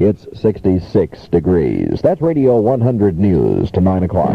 It's 66 degrees. That's Radio 100 News to 9 o'clock.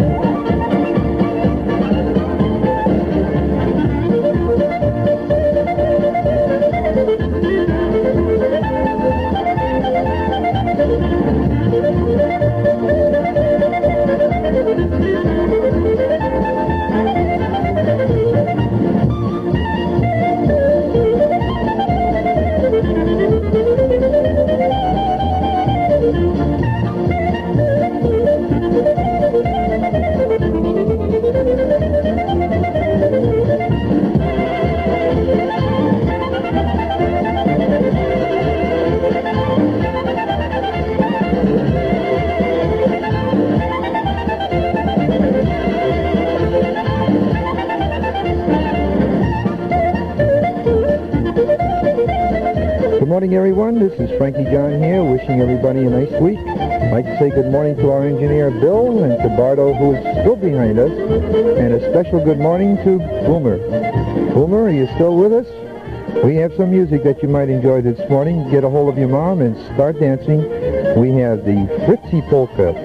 Good morning, everyone. This is Frankie John here, wishing everybody a nice week. I'd like to say good morning to our engineer, Bill, and to Bardo, who is still behind us, and a special good morning to Boomer. Boomer, are you still with us? We have some music that you might enjoy this morning. Get a hold of your mom and start dancing. We have the Fritzy Polka.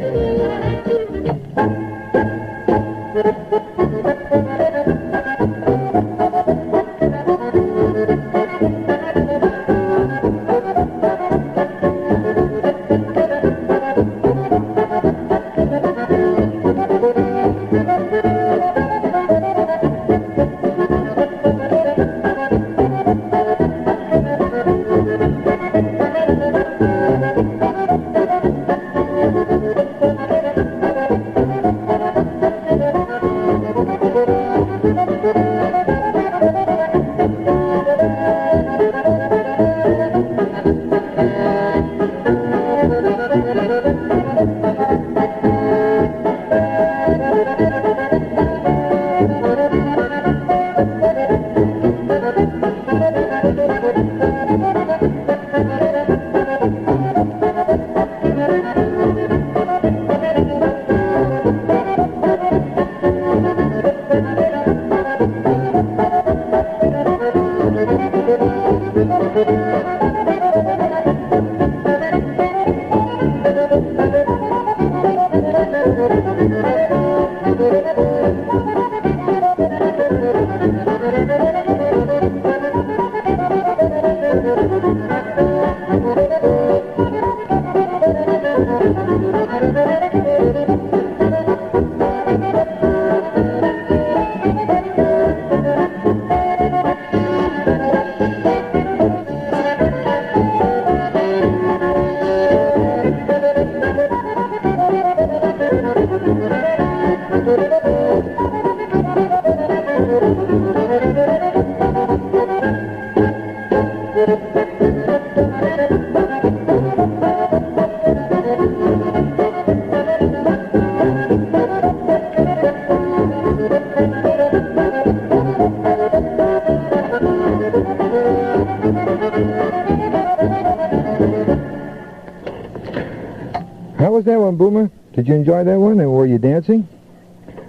How was that one, Boomer? Did you enjoy that one, and were you dancing?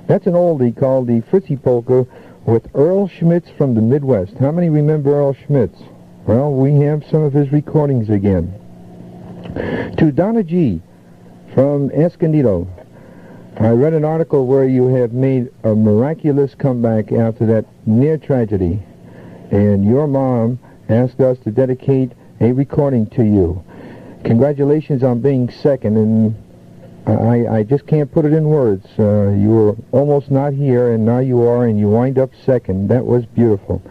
That's an oldie called the Fritzy Polka with Earl Schmitz from the Midwest. How many remember Earl Schmitz? Well, we have some of his recordings again. To Donna G. from Escondido. I read an article where you have made a miraculous comeback after that near tragedy, and your mom asked us to dedicate a recording to you. Congratulations on being second, and I just can't put it in words. You were almost not here, and now you are, and you wind up second. That was beautiful.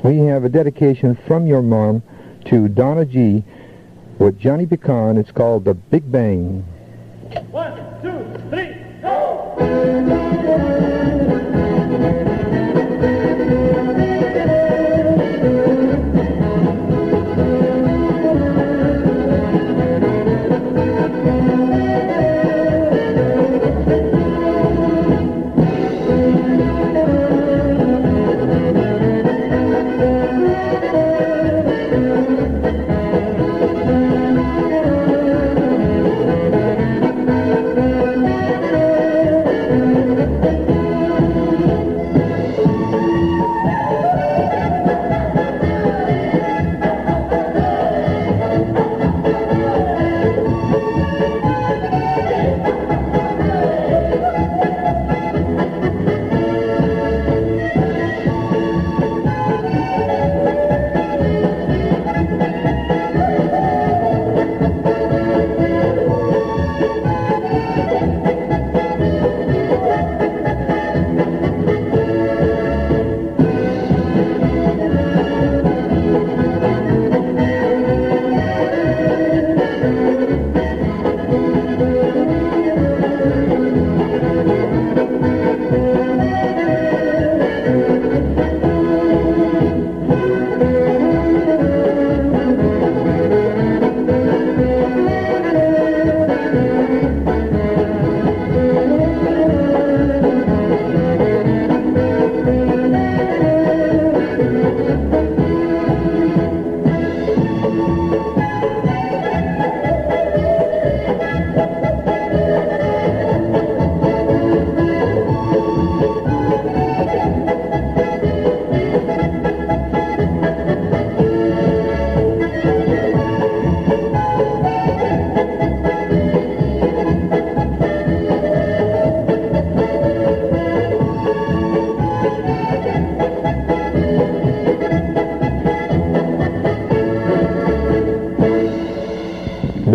We have a dedication from your mom to Donna G. with Johnny Pecan. It's called The Big Bang. 1, 2, 3, go!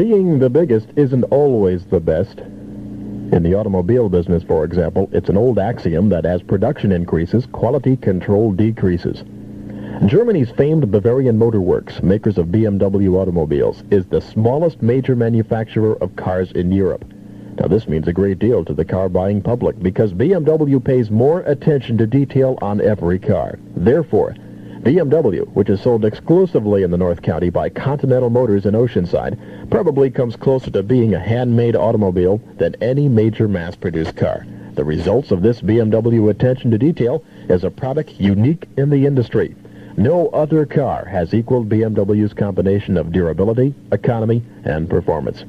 Being the biggest isn't always the best. In the automobile business, for example, it's an old axiom that as production increases, quality control decreases. Germany's famed Bavarian Motor Works, makers of BMW automobiles, is the smallest major manufacturer of cars in Europe. Now, this means a great deal to the car-buying public because BMW pays more attention to detail on every car. Therefore, BMW, which is sold exclusively in the North County by Continental Motors in Oceanside, probably comes closer to being a handmade automobile than any major mass-produced car. The results of this BMW attention to detail is a product unique in the industry. No other car has equaled BMW's combination of durability, economy, and performance.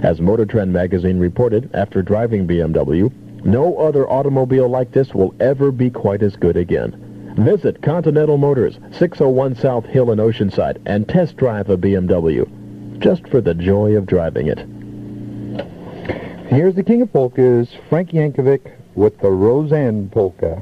As Motor Trend magazine reported, after driving BMW, no other automobile like this will ever be quite as good again. Visit Continental Motors, 601 South Hill in Oceanside, and test drive a BMW, just for the joy of driving it. Here's the king of polkas, Frankie Yankovic, with the Roseanne Polka.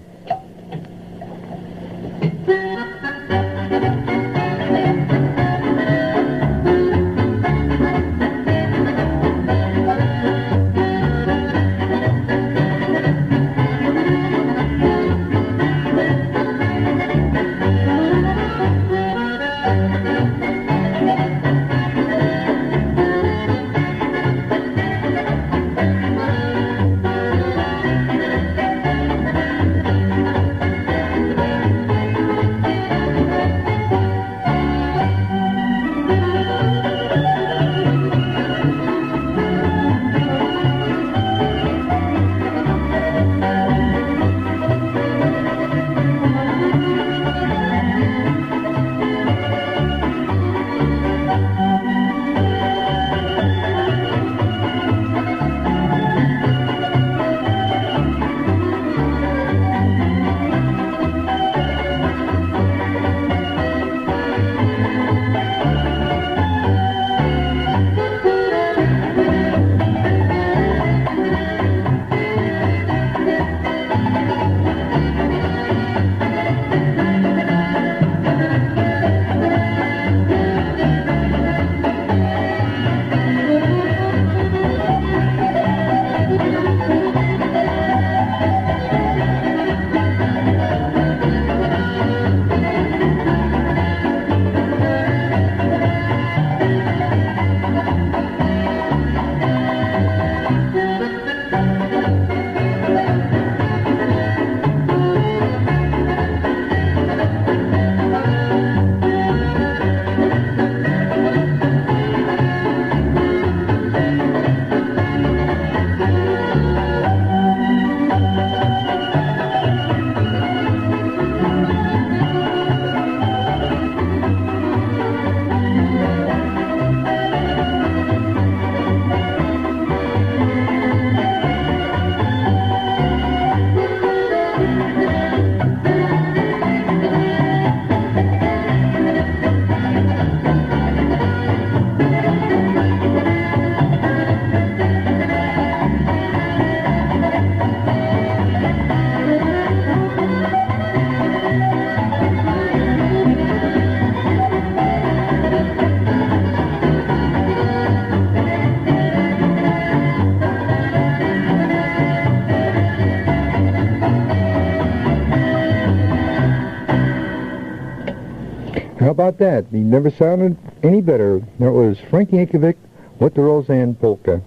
How about that? He never sounded any better. That was Frankie Yankovic with the Roseanne Polka.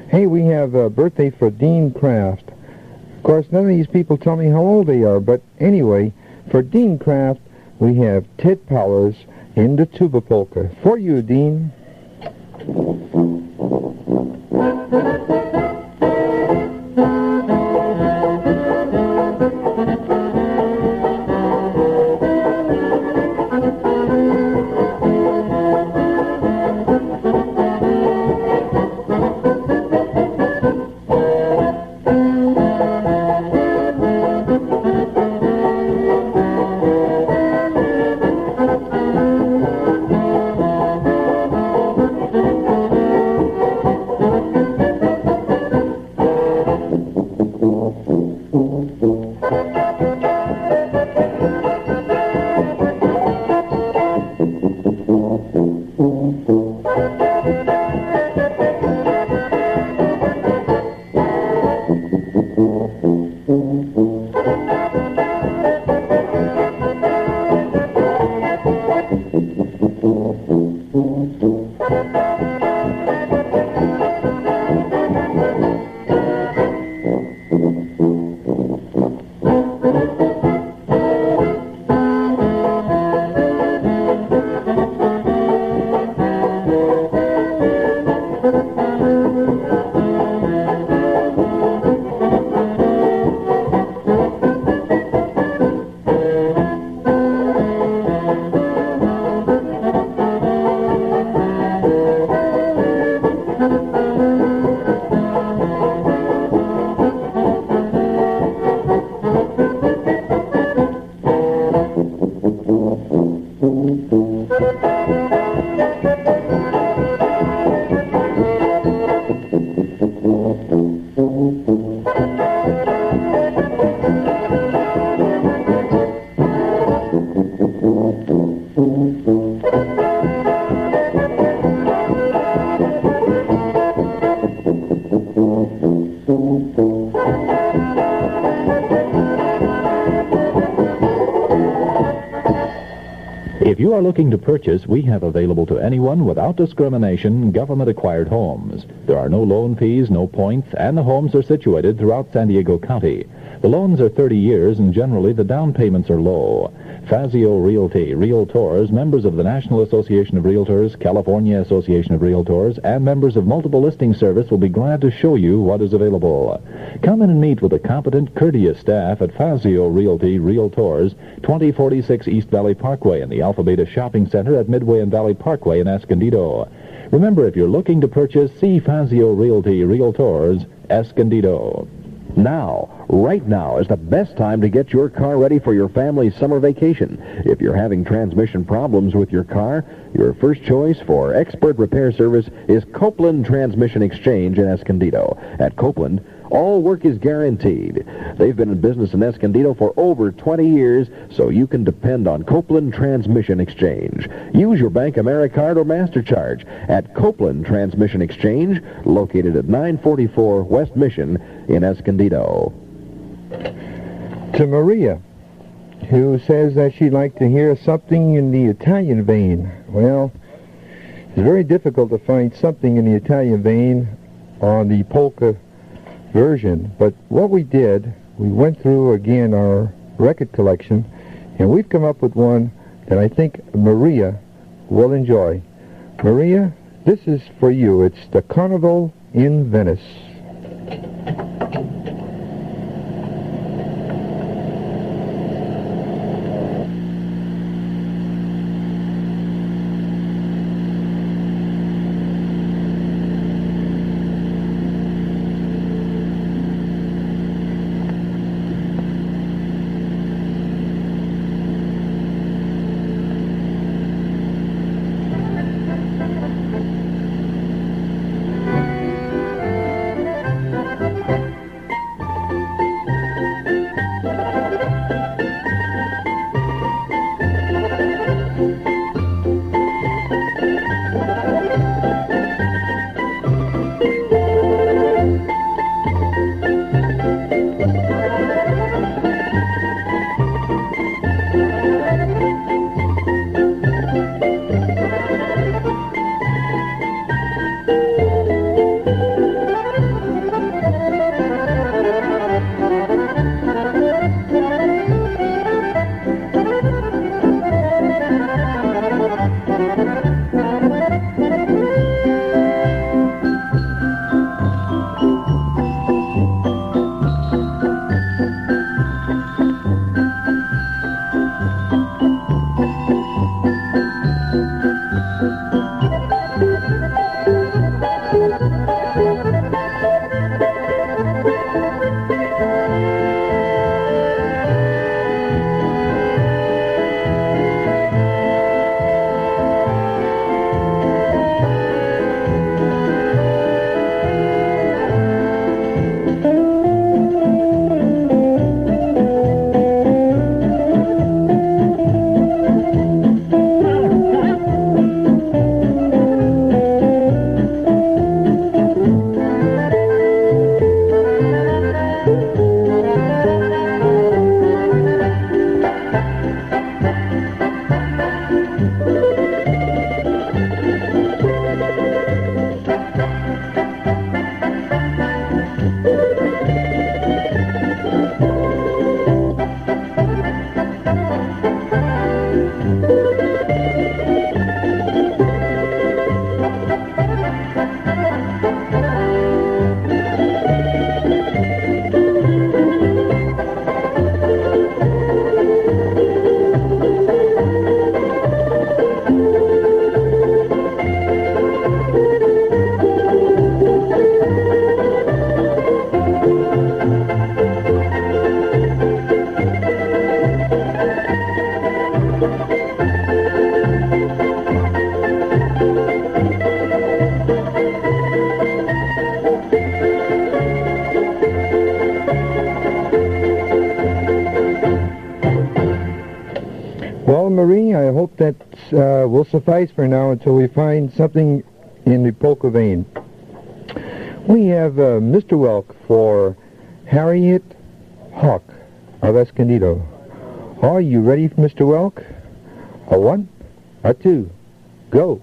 Hey, we have a birthday for Dean Kraft. Of course, none of these people tell me how old they are, but anyway, for Dean Kraft, we have Ted Powers in the tuba polka. For you, Dean. If you are looking to purchase, we have available to anyone without discrimination government-acquired homes. There are no loan fees, no points, and the homes are situated throughout San Diego County. The loans are 30 years, and generally the down payments are low. Fazio Realty, Realtors, members of the National Association of Realtors, California Association of Realtors, and members of Multiple Listing Service will be glad to show you what is available. Come in and meet with a competent, courteous staff at Fazio Realty, Realtors, 2046 East Valley Parkway in the Alpha Beta Shopping Center at Midway and Valley Parkway in Escondido. Remember, if you're looking to purchase, see Fazio Realty, Realtors, Escondido. Now, right now is the best time to get your car ready for your family's summer vacation. If you're having transmission problems with your car, your first choice for expert repair service is Copeland Transmission Exchange in Escondido. At Copeland, all work is guaranteed. They've been in business in Escondido for over 20 years, so you can depend on Copeland Transmission Exchange. Use your Bank AmeriCard or MasterCharge at Copeland Transmission Exchange, located at 944 West Mission in Escondido. To Maria, who says that she'd like to hear something in the Italian vein. Well, it's very difficult to find something in the Italian vein on the polka version, but what we did, we went through again our record collection, and we've come up with one that I think Maria will enjoy. Maria, this is for you. It's the Carnival in Venice. Well, Marie, I hope that will suffice for now until we find something in the polka vein. We have Mr. Welk for Harriet Hawk of Escondido. Are you ready, Mr. Welk? A one, a two, go.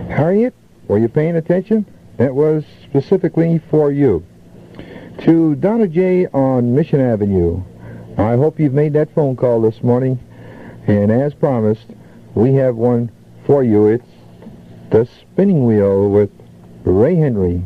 Harriet, were you paying attention? That was specifically for you. To Donna J. on Mission Avenue, I hope you've made that phone call this morning, and as promised, we have one for you. It's The Spinning Wheel with Ray Henry.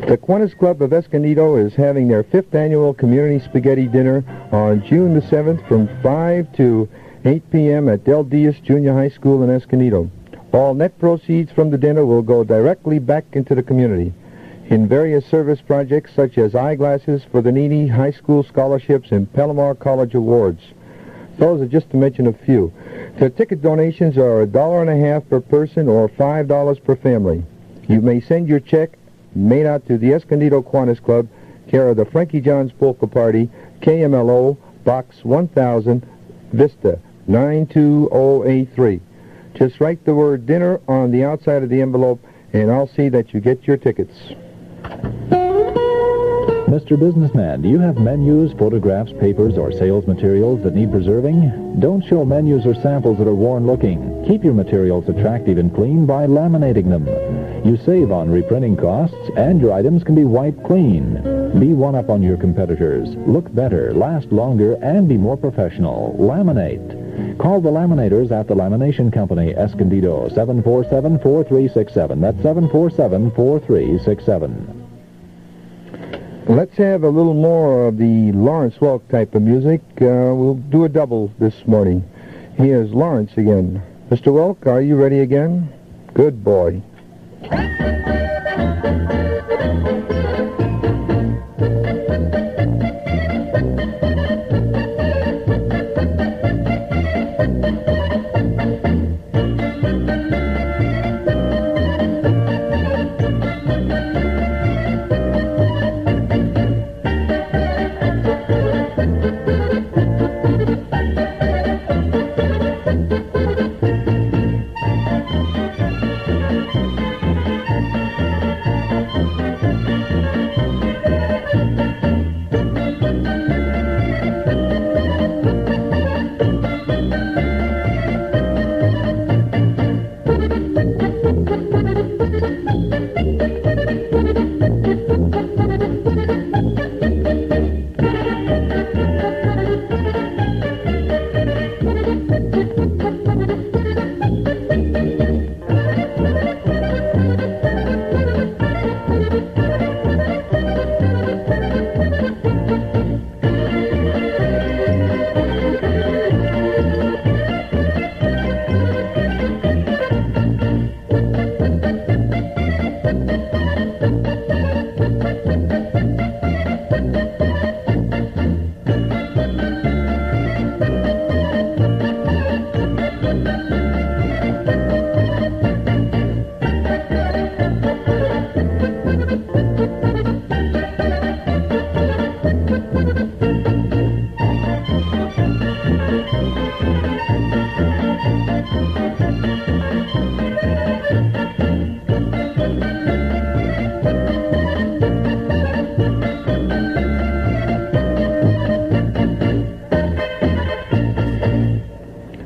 The Kiwanis Club of Escondido is having their 5th annual Community Spaghetti Dinner on June the 7th from 5 to 8 p.m. at Del Diaz Junior High School in Escondido. All net proceeds from the dinner will go directly back into the community in various service projects such as eyeglasses for the needy, high school scholarships, and Palomar College awards. Those are just to mention a few. The ticket donations are $1.50 per person or $5 per family. You may send your check made out to the Escondido Kiwanis Club, care of the Frankie John's Polka Party, KMLO, Box 1000, Vista, 92083. Just write the word dinner on the outside of the envelope, and I'll see that you get your tickets. Mr. Businessman, do you have menus, photographs, papers, or sales materials that need preserving? Don't show menus or samples that are worn-looking. Keep your materials attractive and clean by laminating them. You save on reprinting costs, and your items can be wiped clean. Be one-up on your competitors. Look better, last longer, and be more professional. Laminate. Call the laminators at the Lamination Company, Escondido, 747-4367. That's 747-4367. Let's have a little more of the Lawrence Welk type of music. We'll do a double this morning. Here's Lawrence again. Mr. Welk, are you ready again? Good boy.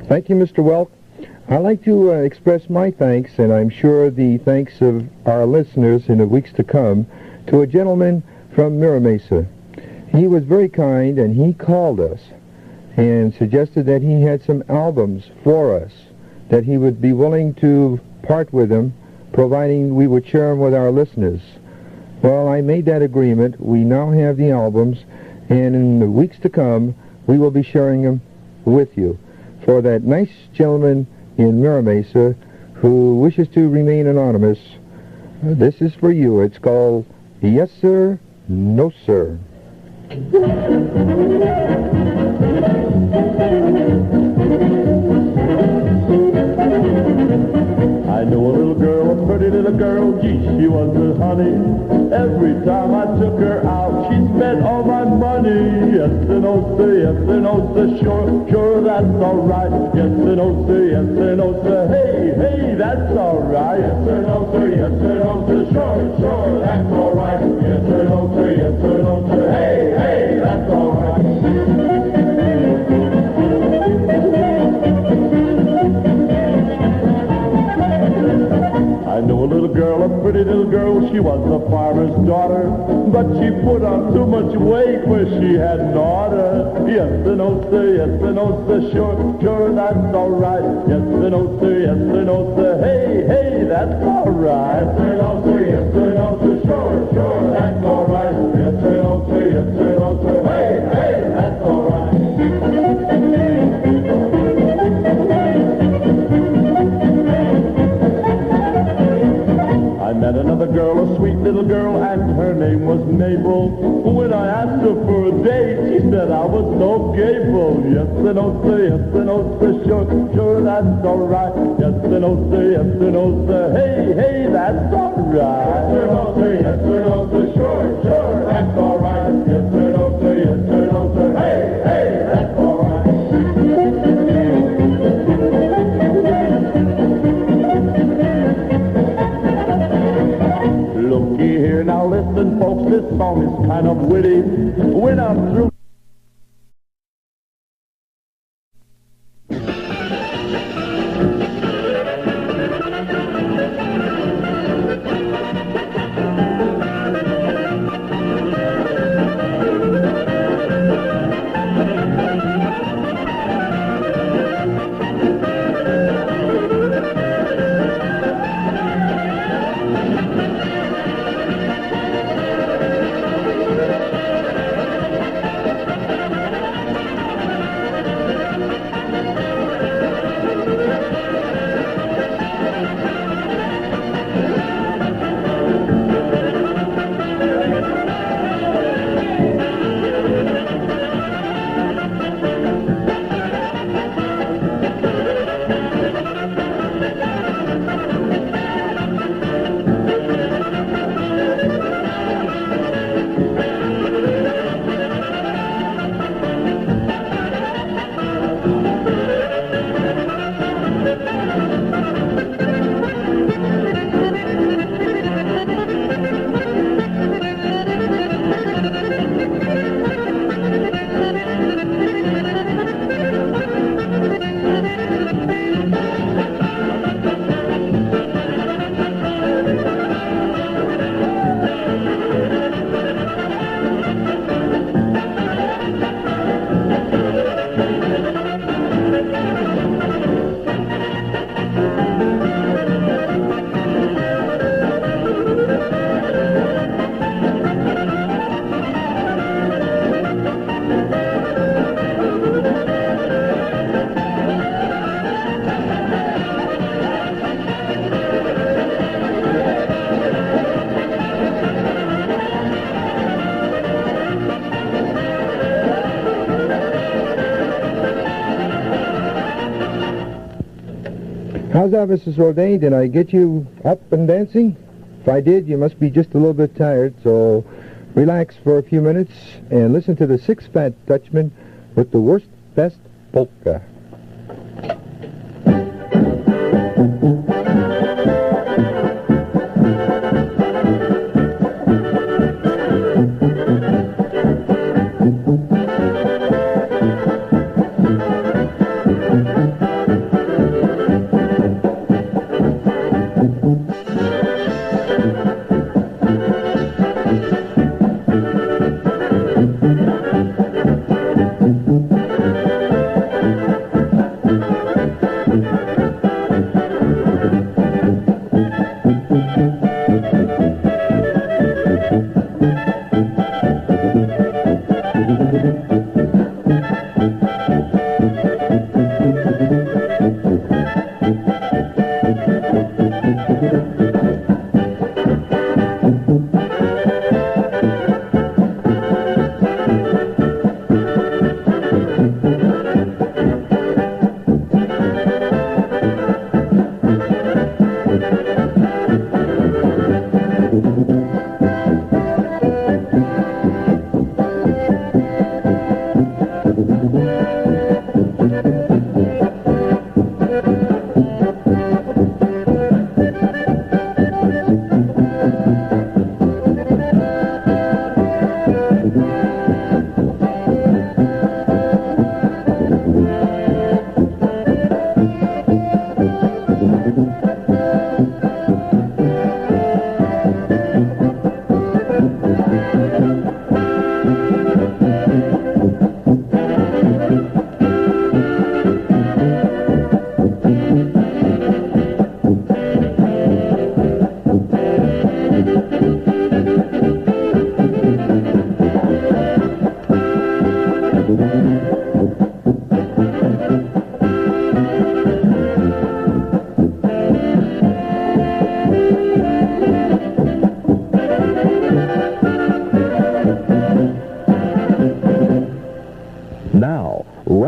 Thank you, Mr. Welk. I'd like to express my thanks, and I'm sure the thanks of our listeners in the weeks to come, to a gentleman from Mira Mesa. He was very kind, and he called us and suggested that he had some albums for us, that he would be willing to part with them, providing we would share them with our listeners. Well, I made that agreement. We now have the albums, and in the weeks to come, we will be sharing them with you. For that nice gentleman in Mira Mesa who wishes to remain anonymous, this is for you. It's called Yes Sir, No Sir. I know a little girl, a pretty little girl, gee, she was a honey. Every time I took her out, she spent all my money. Yes and no sir, yes and no sir, sure, sure, that's all right. Yes and no sir, yes and no sir, hey, hey, that's all right. Yes and no sir, yes and no sir, sure, sure, that's all right. Yes and no sir, yes and no sir, hey, hey, that's all right. I know a little girl, a pretty little girl, she was a farmer's daughter, but she put on too much weight where she hadn't oughta. Yes and no sir, yes and no sir, sure, sure, that's all right. Yes and no sir, yes and no sir, hey, hey, that's all right. Yes and no sir, yes and no sir, sure, sure, met another girl, a sweet little girl, and her name was Mabel. When I asked her for a date, she said I was no Gable. Yes and oh sir, yes and oh sir, sure, sure, that's alright. Yes and oh sir, yes and oh sir, hey, hey, that's alright. Yes and oh sir, yes and oh sir, sure, sure, that's alright. Yes and oh sir, yes and oh sir, hey, hey, that's alright. Looky here, now listen folks, this song is kind of witty. When I'm through How's that, Mrs. Rodain? Did I get you up and dancing? If I did, you must be just a little bit tired, so relax for a few minutes and listen to the Six Fat Dutchman with the worst, best polka.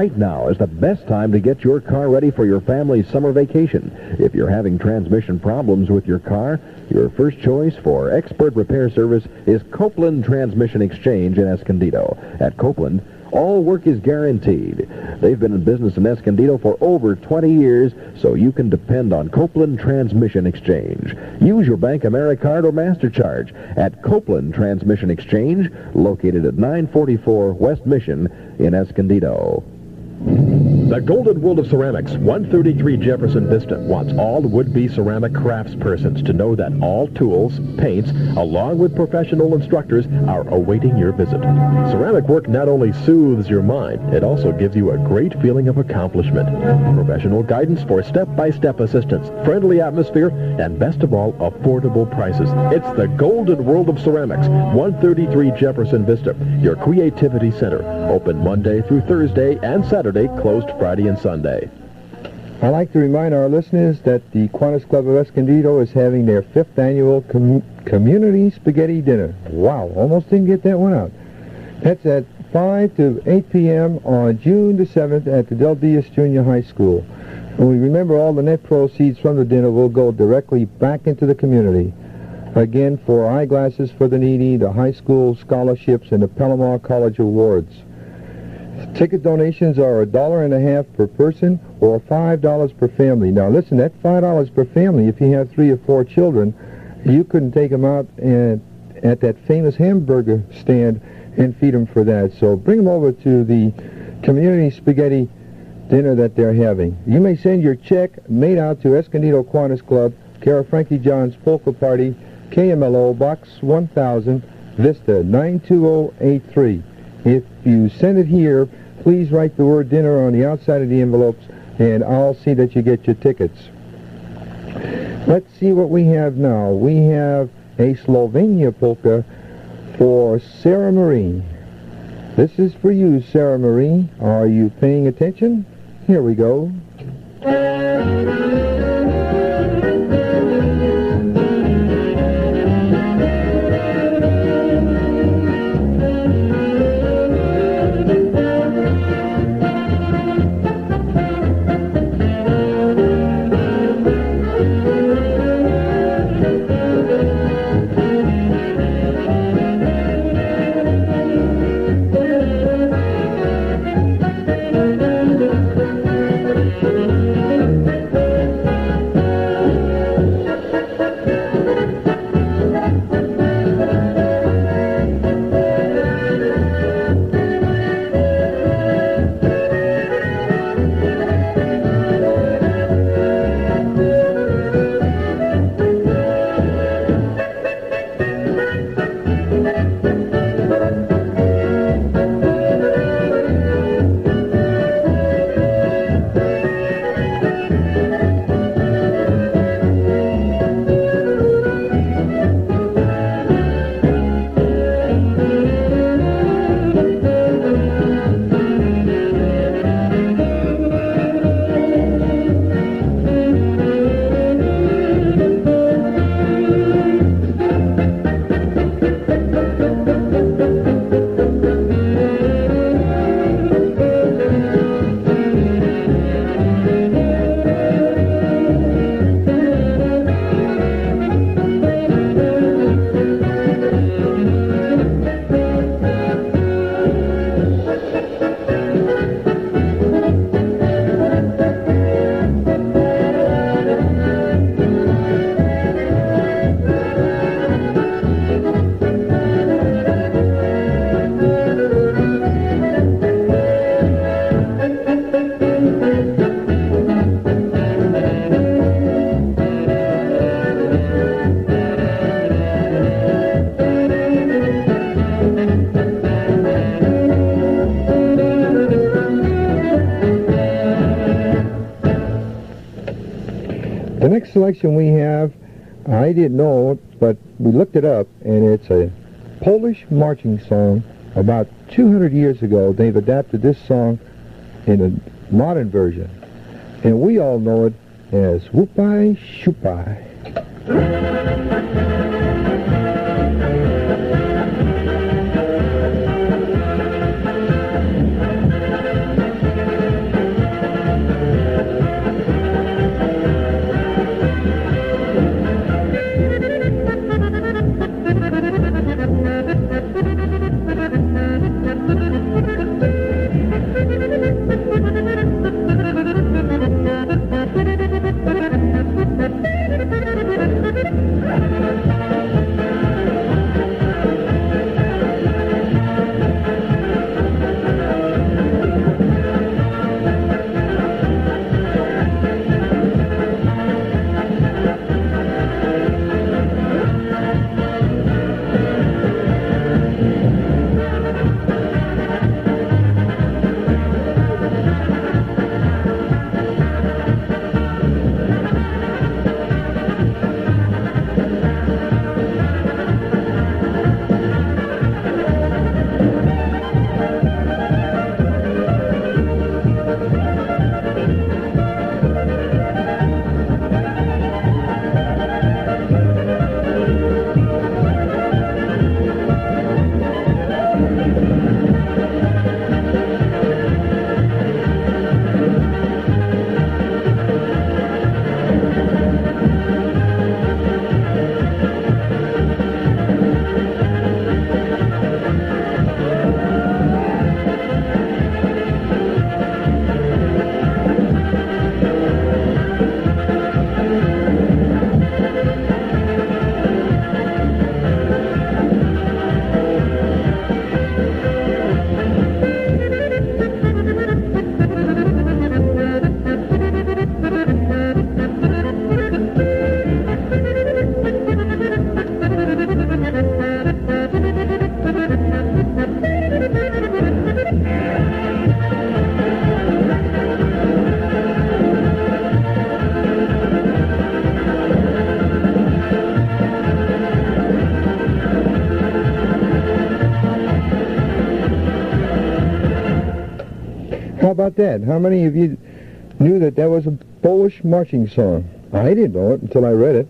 Right now is the best time to get your car ready for your family's summer vacation. If you're having transmission problems with your car, your first choice for expert repair service is Copeland Transmission Exchange in Escondido. At Copeland, all work is guaranteed. They've been in business in Escondido for over 20 years, so you can depend on Copeland Transmission Exchange. Use your Bank AmeriCard or MasterCharge at Copeland Transmission Exchange, located at 944 West Mission in Escondido. The Golden World of Ceramics, 133 Jefferson Vista, wants all would-be ceramic craftspersons to know that all tools, paints, along with professional instructors, are awaiting your visit. Ceramic work not only soothes your mind, it also gives you a great feeling of accomplishment. Professional guidance for step-by-step assistance, friendly atmosphere, and best of all, affordable prices. It's the Golden World of Ceramics, 133 Jefferson Vista, your creativity center. Open Monday through Thursday and Saturday, closed Friday and Sunday. I'd like to remind our listeners that the Kiwanis Club of Escondido is having their 5th annual Community Spaghetti Dinner. Wow, almost didn't get that one out. That's at 5 to 8 p.m. on June the 7th at the Del Diaz Junior High School. And we remember all the net proceeds from the dinner will go directly back into the community. Again, for eyeglasses for the needy, the high school scholarships, and the Palomar College Awards. Ticket donations are $1.50 per person or $5 per family. Now listen, that $5 per family, if you have 3 or 4 children, you couldn't take them out at that famous hamburger stand and feed them for that. So bring them over to the community spaghetti dinner that they're having. You may send your check made out to Escondido Kiwanis Club, care of Frankie John's Polka Party, KMLO, Box 1000, Vista, 92083. If you send it here, please write the word dinner on the outside of the envelopes, and I'll see that you get your tickets. Let's see what we have now. We have a Slovenia polka for Sarah Marie. This is for you, Sarah Marie. Are you paying attention? Here we go. The next selection we have, I didn't know it, but we looked it up, and it's a Polish marching song. About 200 years ago, they've adapted this song in a modern version, and we all know it as Whoopie Shoopie. about that? How many of you knew that that was a Polish marching song? I didn't know it until I read it.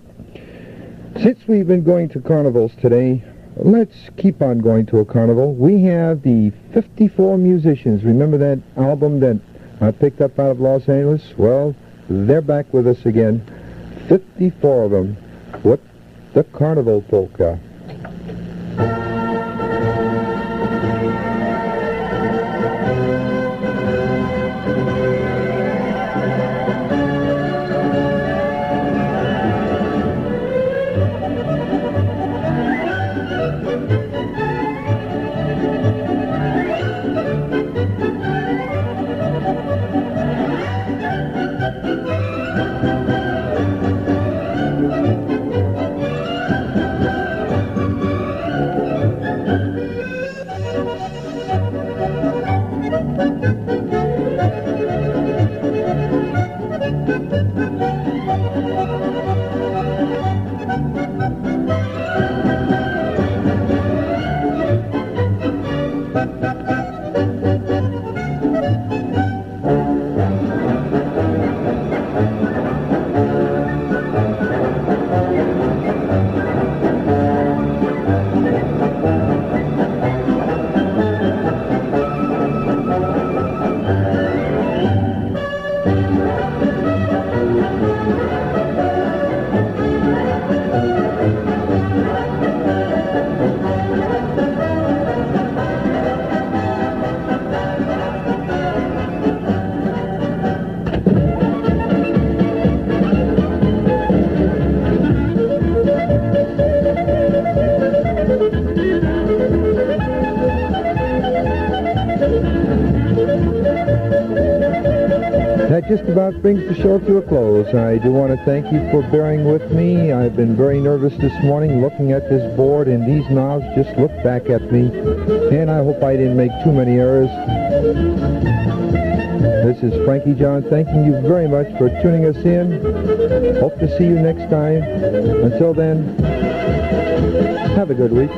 Since we've been going to carnivals today, let's keep on going to a carnival. We have the 54 musicians. Remember that album that I picked up out of Los Angeles? Well, they're back with us again. 54 of them with the Carnival Polka. That just about brings the show to a close. I do want to thank you for bearing with me. I've been very nervous this morning looking at this board, and these knobs just look back at me. And I hope I didn't make too many errors. This is Frankie John thanking you very much for tuning us in. Hope to see you next time. Until then, have a good week.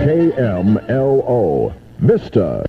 KMLO, Vista.